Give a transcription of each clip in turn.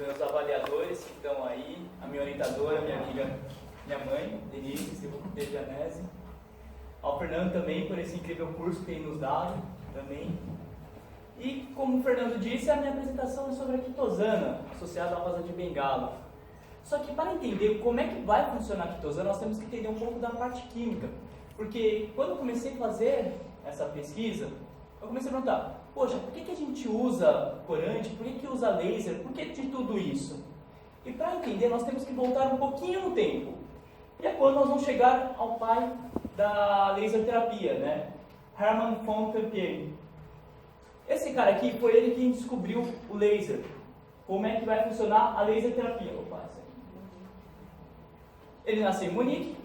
meus avaliadores que estão aí, a minha orientadora, minha amiga, minha mãe, Denise, Silva Dejanese, ao Fernando também por esse incrível curso que tem nos dado também. E como o Fernando disse, a minha apresentação é sobre a quitosana, associada à rosa de bengala. Só que para entender como é que vai funcionar a quitosana, nós temos que entender um pouco da parte química. Porque quando eu comecei a fazer essa pesquisa, eu comecei a perguntar, poxa, por que a gente usa corante, por que usa laser, por que de tudo isso? E para entender, nós temos que voltar um pouquinho no tempo. E é quando nós vamos chegar ao pai da laser terapia, né? Hermann von Tempelin. Esse cara aqui foi ele quem descobriu o laser. Como é que vai funcionar a laser terapia? Ele nasceu em Munique,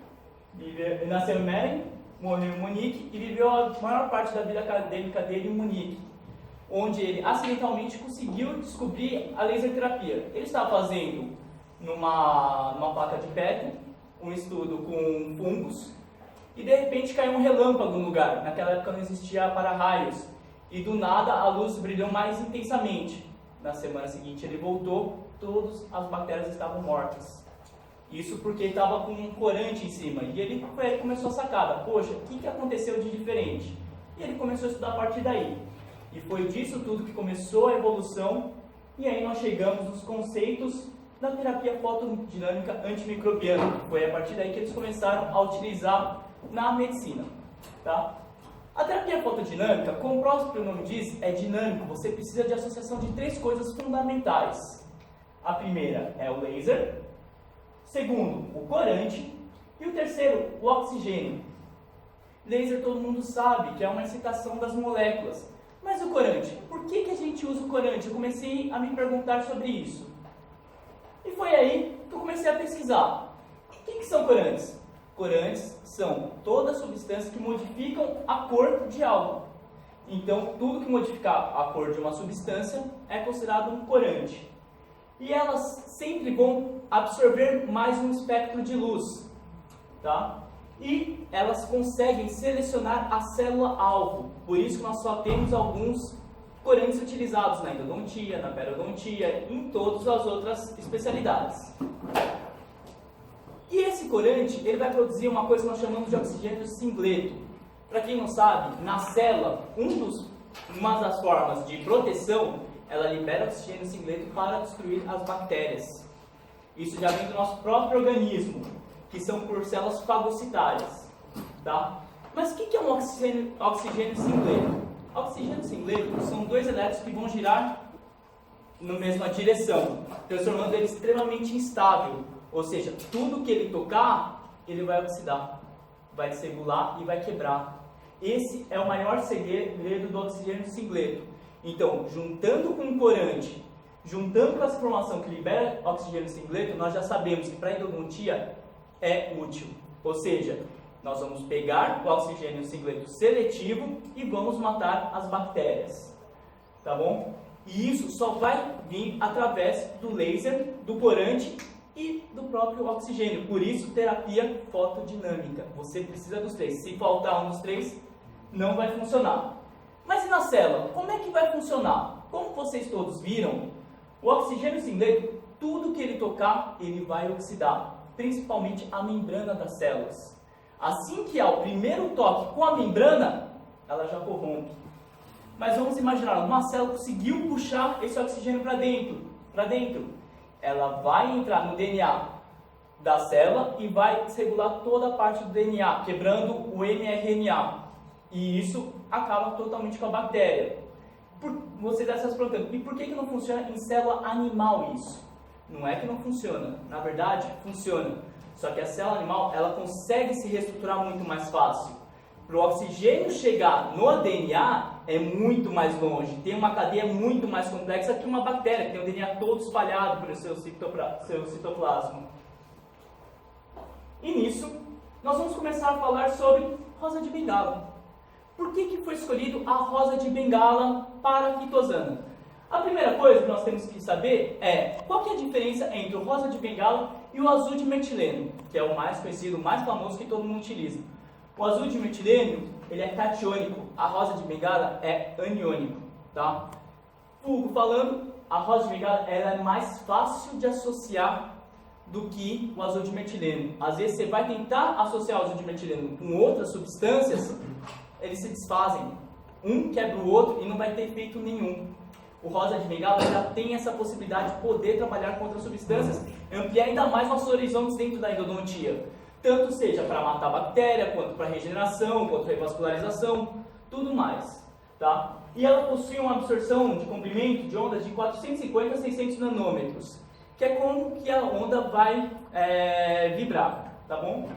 ele nasceu em Meren, morreu em Munique e viveu a maior parte da vida acadêmica dele em Munique, onde ele acidentalmente conseguiu descobrir a laser terapia. Ele estava fazendo numa placa de pedra um estudo com fungos e de repente caiu um relâmpago no lugar. Naquela época não existia para-raios e do nada a luz brilhou mais intensamente. Na semana seguinte ele voltou, todas as bactérias estavam mortas. Isso porque ele estava com um corante em cima. E ele começou a sacada. Poxa, o que aconteceu de diferente? E ele começou a estudar a partir daí. E foi disso tudo que começou a evolução. E aí nós chegamos nos conceitos da terapia fotodinâmica antimicrobiana. Foi a partir daí que eles começaram a utilizar na medicina. Tá? A terapia fotodinâmica, como o próprio nome diz, é dinâmico. Você precisa de associação de 3 coisas fundamentais. A primeira é o laser. Segundo, o corante. E o terceiro, o oxigênio. Laser todo mundo sabe que é uma excitação das moléculas. Mas o corante, por que a gente usa o corante? Eu comecei a me perguntar sobre isso. E foi aí que eu comecei a pesquisar. O que são corantes? Corantes são todas as substâncias que modificam a cor de algo. Então, tudo que modificar a cor de uma substância é considerado um corante. E elas sempre vão absorver mais um espectro de luz, tá? E elas conseguem selecionar a célula-alvo. Por isso que nós só temos alguns corantes utilizados na endodontia, na periodontia, em todas as outras especialidades. E esse corante, ele vai produzir uma coisa que nós chamamos de oxigênio singleto. Para quem não sabe, na célula, uma das formas de proteção, ela libera oxigênio singleto para destruir as bactérias. Isso já vem do nosso próprio organismo, que são por células fagocitárias. Tá? Mas o que é um oxigênio singleto? Oxigênio singleto são 2 elétrons que vão girar na mesma direção, transformando ele extremamente instável. Ou seja, tudo que ele tocar, ele vai oxidar, vai desregular e vai quebrar. Esse é o maior segredo do oxigênio singleto. Então, juntando com o corante, juntando com essa formação que libera oxigênio singleto, nós já sabemos que para a endodontia é útil. Ou seja, nós vamos pegar o oxigênio singleto seletivo e vamos matar as bactérias. Tá bom? E isso só vai vir através do laser, do corante e do próprio oxigênio. Por isso, terapia fotodinâmica. Você precisa dos 3. Se faltar um dos 3, não vai funcionar. Mas e na célula? Como é que vai funcionar? Como vocês todos viram, o oxigênio singleto, tudo que ele tocar, ele vai oxidar, principalmente a membrana das células. Assim que há o primeiro toque com a membrana, ela já corrompe. Mas vamos imaginar, uma célula conseguiu puxar esse oxigênio para dentro. Ela vai entrar no DNA da célula e vai desregular toda a parte do DNA, quebrando o mRNA. E isso acaba totalmente com a bactéria. Você deve estar se perguntando, e por que não funciona em célula animal isso? Não é que não funciona, na verdade funciona. Só que a célula animal, ela consegue se reestruturar muito mais fácil. Para o oxigênio chegar no DNA é muito mais longe, tem uma cadeia muito mais complexa que uma bactéria, que tem o DNA todo espalhado pelo seu citoplasma. E nisso, nós vamos começar a falar sobre rosa de bengala. Por que foi escolhido a rosa de bengala para a quitosana? A primeira coisa que nós temos que saber é qual que é a diferença entre o rosa de bengala e o azul de metileno, que é o mais conhecido, o mais famoso que todo mundo utiliza. O azul de metileno, ele é catiônico, a rosa de bengala é aniônico, tá? Fulco falando, a rosa de bengala ela é mais fácil de associar do que o azul de metileno. Às vezes você vai tentar associar o azul de metileno com outras substâncias, eles se desfazem. Um quebra o outro e não vai ter efeito nenhum. O rosa de bengala já tem essa possibilidade de poder trabalhar com outras substâncias, ampliar ainda mais nossos horizontes dentro da endodontia. Tanto seja para matar bactéria, quanto para regeneração, quanto para revascularização, tudo mais. Tá? E ela possui uma absorção de comprimento de ondas de 450 a 600 nanômetros, que é como que a onda vai vibrar, tá bom?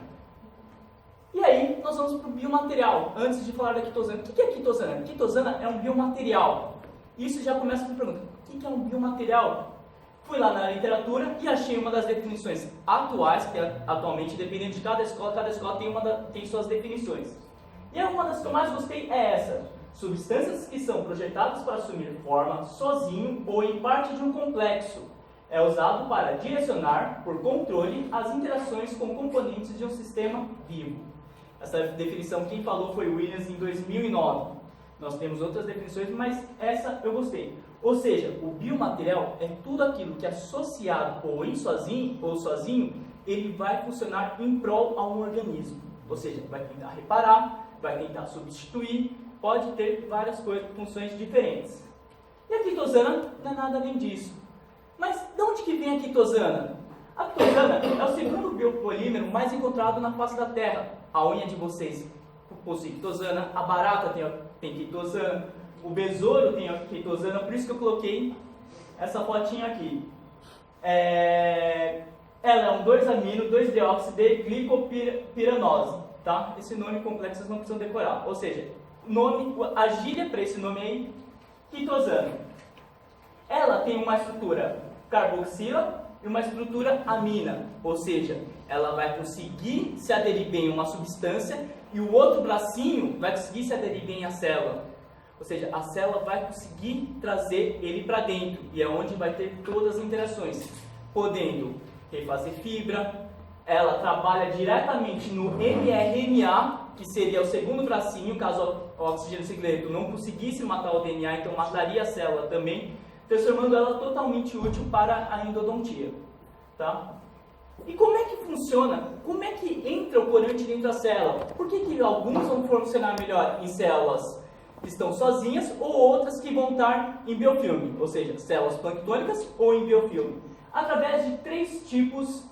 E aí, nós vamos para o biomaterial, antes de falar da quitosana. O que é quitosana? Quitosana é um biomaterial. Isso já começa com a pergunta, o que é um biomaterial? Fui lá na literatura e achei uma das definições atuais, que atualmente, dependendo de cada escola tem suas definições. E uma das que eu mais gostei é essa: substâncias que são projetadas para assumir forma sozinho ou em parte de um complexo. É usado para direcionar, por controle, as interações com componentes de um sistema vivo. Essa definição quem falou foi Williams em 2009. Nós temos outras definições, mas essa eu gostei. Ou seja, o biomaterial é tudo aquilo que associado ou sozinho, ele vai funcionar em prol a um organismo. Ou seja, vai tentar reparar, vai tentar substituir, pode ter várias funções diferentes. E a quitosana não é nada além disso. Mas de onde que vem a quitosana? A quitosana é o segundo biopolímero mais encontrado na face da Terra. A unha de vocês possui quitosana, a barata tem quitosana, o besouro tem a quitosana, por isso que eu coloquei essa fotinha aqui. Ela é um 2-amino, 2-deóxido de glicopiranose, tá? Esse nome complexo vocês não precisam decorar. Ou seja, a gíria para esse nome aí, quitosana. Ela tem uma estrutura carboxila e uma estrutura amina, ou seja, ela vai conseguir se aderir bem a uma substância e o outro bracinho vai conseguir se aderir bem à célula. Ou seja, a célula vai conseguir trazer ele para dentro e é onde vai ter todas as interações, podendo refazer fibra. Ela trabalha diretamente no mRNA, que seria o segundo bracinho, caso o oxigênio cicleto não conseguisse matar o DNA, então mataria a célula também, transformando ela totalmente útil para a endodontia. Tá? E como é que funciona? Como é que entra o corante dentro da célula? Por que alguns vão funcionar melhor em células que estão sozinhas ou outras que vão estar em biofilme, ou seja, células planctônicas ou em biofilme? Através de 3 tipos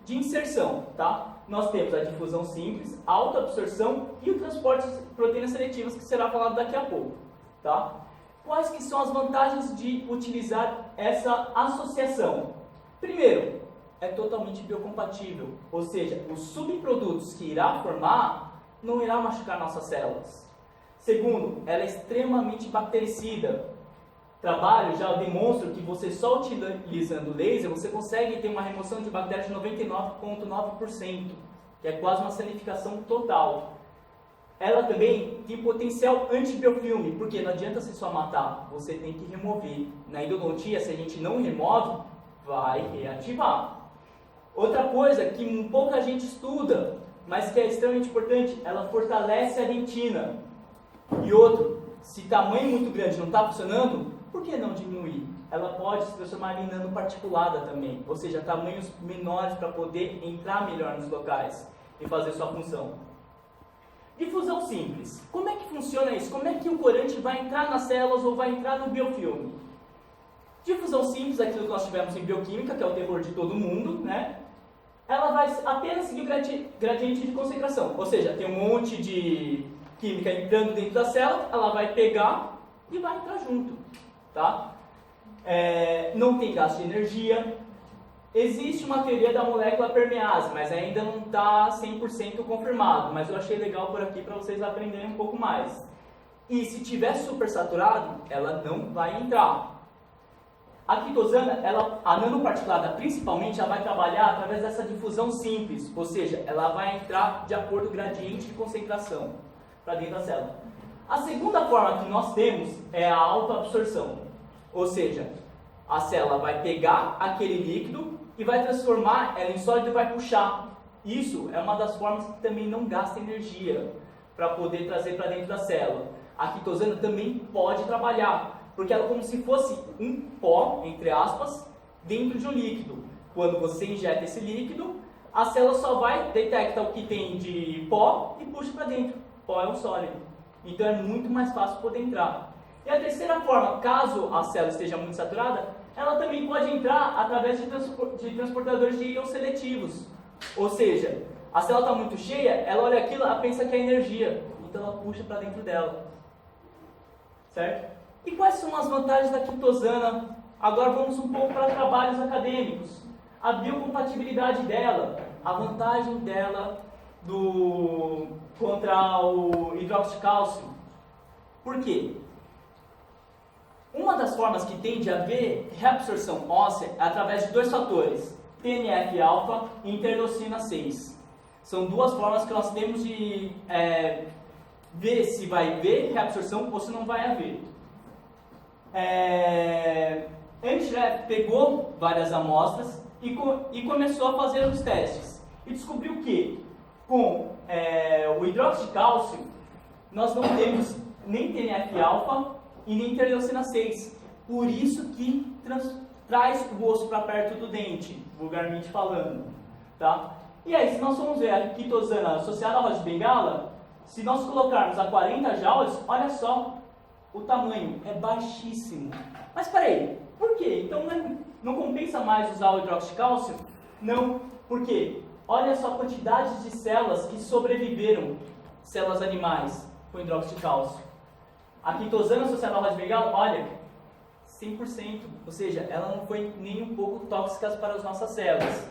de inserção. Tá? Nós temos a difusão simples, a autoabsorção e o transporte de proteínas seletivas, que será falado daqui a pouco. Tá? Quais que são as vantagens de utilizar essa associação? Primeiro, é totalmente biocompatível, ou seja, os subprodutos que irá formar não irá machucar nossas células. Segundo, ela é extremamente bactericida. Trabalho já demonstra que você só utilizando laser, você consegue ter uma remoção de bactérias de 99,9%, que é quase uma sanificação total. Ela também tem potencial antibiofilme, porque não adianta você só matar, você tem que remover. Na endodontia, se a gente não remove, vai reativar. Outra coisa que pouca gente estuda, mas que é extremamente importante, ela fortalece a dentina. E outro, se tamanho muito grande não está funcionando, por que não diminuir? Ela pode se transformar em nanoparticulada também, ou seja, tamanhos menores para poder entrar melhor nos locais e fazer sua função. Difusão simples. Como é que funciona isso? Como é que o corante vai entrar nas células ou vai entrar no biofilme? Difusão simples, aquilo que nós tivemos em bioquímica, que é o terror de todo mundo, né? Ela vai apenas seguir o gradiente de concentração, ou seja, tem um monte de química entrando dentro da célula, ela vai pegar e vai entrar junto, tá? Não tem gasto de energia. Existe uma teoria da molécula permease, mas ainda não está 100% confirmado, mas eu achei legal por aqui para vocês aprenderem um pouco mais. E se tiver supersaturado, ela não vai entrar. A quitosana, a nanoparticulada principalmente, ela vai trabalhar através dessa difusão simples, ou seja, ela vai entrar de acordo com o gradiente de concentração para dentro da célula. A segunda forma que nós temos é a autoabsorção, ou seja, a célula vai pegar aquele líquido e vai transformar ela em sólido e vai puxar. Isso é uma das formas que também não gasta energia para poder trazer para dentro da célula. A quitosana também pode trabalhar, porque ela é como se fosse um pó, entre aspas, dentro de um líquido. Quando você injeta esse líquido, a célula só vai, detecta o que tem de pó e puxa para dentro. Pó é um sólido. Então é muito mais fácil poder entrar. E a terceira forma, caso a célula esteja muito saturada, ela também pode entrar através de transportadores de íons seletivos. Ou seja, a célula está muito cheia, ela olha aquilo, ela pensa que é energia. Então ela puxa para dentro dela. Certo? E quais são as vantagens da quitosana? Agora vamos um pouco para trabalhos acadêmicos. A biocompatibilidade dela, a vantagem dela contra o hidróxido de cálcio. Por quê? Uma das formas que tem de haver reabsorção óssea é através de dois fatores, TNF-alfa e interleucina 6. São duas formas que nós temos de ver se vai haver reabsorção ou se não vai haver. Schreff pegou várias amostras e começou a fazer os testes. E descobriu que com o hidróxido de cálcio nós não temos nem TNF-alfa e nem interleucina 6. Por isso que traz o osso para perto do dente, vulgarmente falando. Tá? E aí, se nós formos ver a quitosana associada à roda de bengala, se nós colocarmos a 40 joules, olha só o tamanho, é baixíssimo. Mas peraí, por quê? Então não compensa mais usar o hidróxido de cálcio? Não, por quê? Olha só a quantidade de células que sobreviveram, células animais, com hidróxido de cálcio. A quitosana associada à roda de bengala, olha, 100%, ou seja, ela não foi nem um pouco tóxica para as nossas células,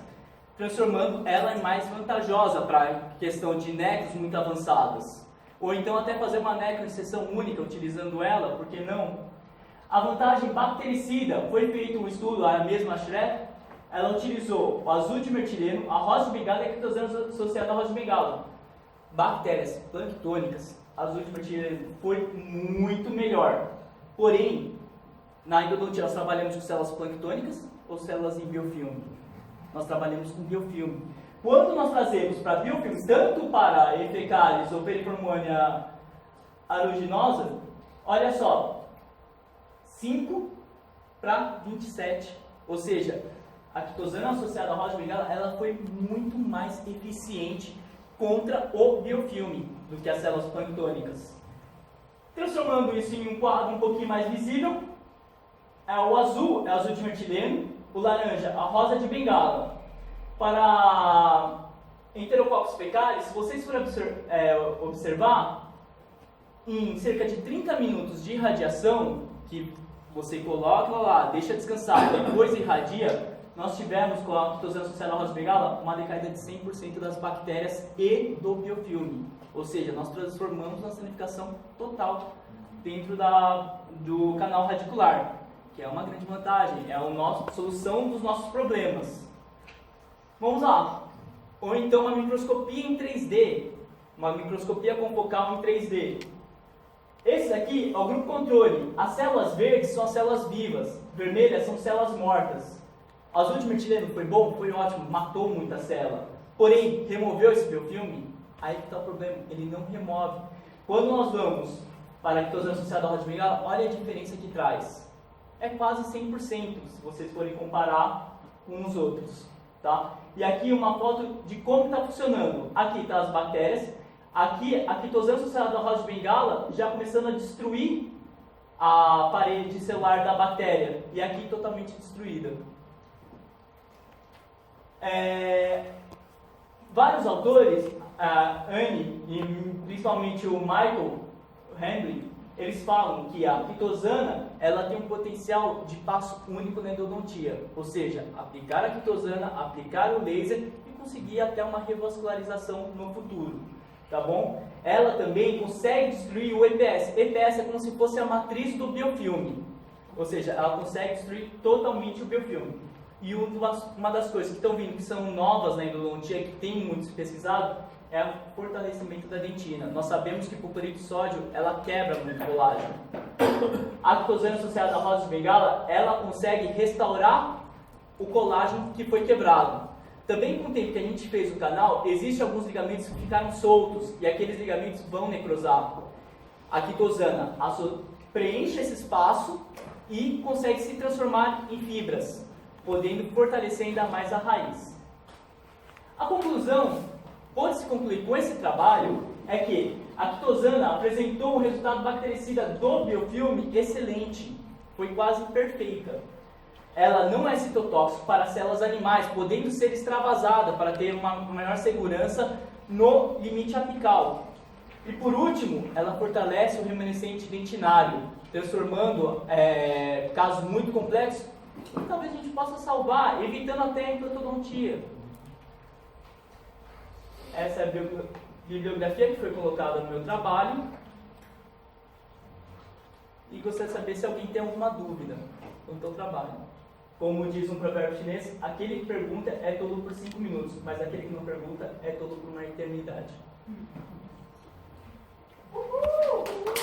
transformando ela em mais vantajosa para a questão de nécros muito avançadas. Ou então até fazer uma necroinserção única utilizando ela, por que não? A vantagem bactericida, foi feito um estudo, a mesma Schreff, ela utilizou o azul de metileno, a rosa de bengala e a quitosana associada à rosa de bengala. Bactérias planctônicas, azul de metileno foi muito melhor. Porém, na endodontia nós trabalhamos com células planctônicas ou células em biofilme? Nós trabalhamos com biofilme. Quando nós trazemos para biofilme, tanto para efecális ou pericormônia aeruginosa, olha só, 5 para 27. Ou seja, a quitosana associada à rosa de bengala, ela foi muito mais eficiente contra o biofilme do que as células planctônicas. Transformando isso em um quadro um pouquinho mais visível, o azul é o azul de metileno, o laranja a rosa de bengala. Para Enterococcus fecalis, se vocês forem observar, em cerca de 30 minutos de irradiação, que você coloca lá, deixa descansar, depois irradia, nós tivemos com a quitosana associada à rosa de bengala uma decaída de 100% das bactérias e do biofilme. Ou seja, nós transformamos na sanificação total dentro do canal radicular, que é uma grande vantagem, é a solução dos nossos problemas. Vamos lá. Ou então uma microscopia em 3D, uma microscopia confocal em 3D. Esse aqui é o grupo controle. As células verdes são as células vivas, vermelhas são células mortas. Azul de metileno foi bom? Foi ótimo, matou muita célula. Porém, removeu esse biofilme? Aí que está o problema, ele não remove. Quando nós vamos para a quitosana associada à roda de bengala, olha a diferença que traz. É quase 100%, se vocês forem comparar com os outros. Tá? E aqui uma foto de como está funcionando. Aqui está as bactérias. Aqui a quitosana associada à roda de bengala já começando a destruir a parede celular da bactéria. E aqui totalmente destruída. Vários autores, a Anne e principalmente o Michael Handley, eles falam que a quitosana ela tem um potencial de passo único na endodontia, ou seja, aplicar a quitosana, aplicar o laser e conseguir até uma revascularização no futuro, tá bom? Ela também consegue destruir o EPS. EPS é como se fosse a matriz do biofilme, ou seja, ela consegue destruir totalmente o biofilme. E uma das coisas que estão vindo, que são novas na endodontia, que tem muito se pesquisado, é o fortalecimento da dentina. Nós sabemos que o hipoclorito de sódio, ela quebra muito colágeno. A quitosana associada à rosa de bengala, ela consegue restaurar o colágeno que foi quebrado. Também com o tempo que a gente fez o canal, existem alguns ligamentos que ficaram soltos, e aqueles ligamentos vão necrosar. A quitosana preenche esse espaço e consegue se transformar em fibras, podendo fortalecer ainda mais a raiz. A conclusão, pode-se concluir com esse trabalho, é que a quitosana apresentou um resultado bactericida do biofilme excelente, foi quase perfeita. Ela não é citotóxica para células animais, podendo ser extravasada para ter uma maior segurança no limite apical. E por último, ela fortalece o remanescente dentinário, transformando casos muito complexos, que talvez a gente possa salvar, evitando até a implantodontia. Essa é a bibliografia que foi colocada no meu trabalho. E gostaria de saber se alguém tem alguma dúvida quanto ao trabalho. Como diz um provérbio chinês, aquele que pergunta é tolo por 5 minutos, mas aquele que não pergunta é tolo por uma eternidade. Uhul!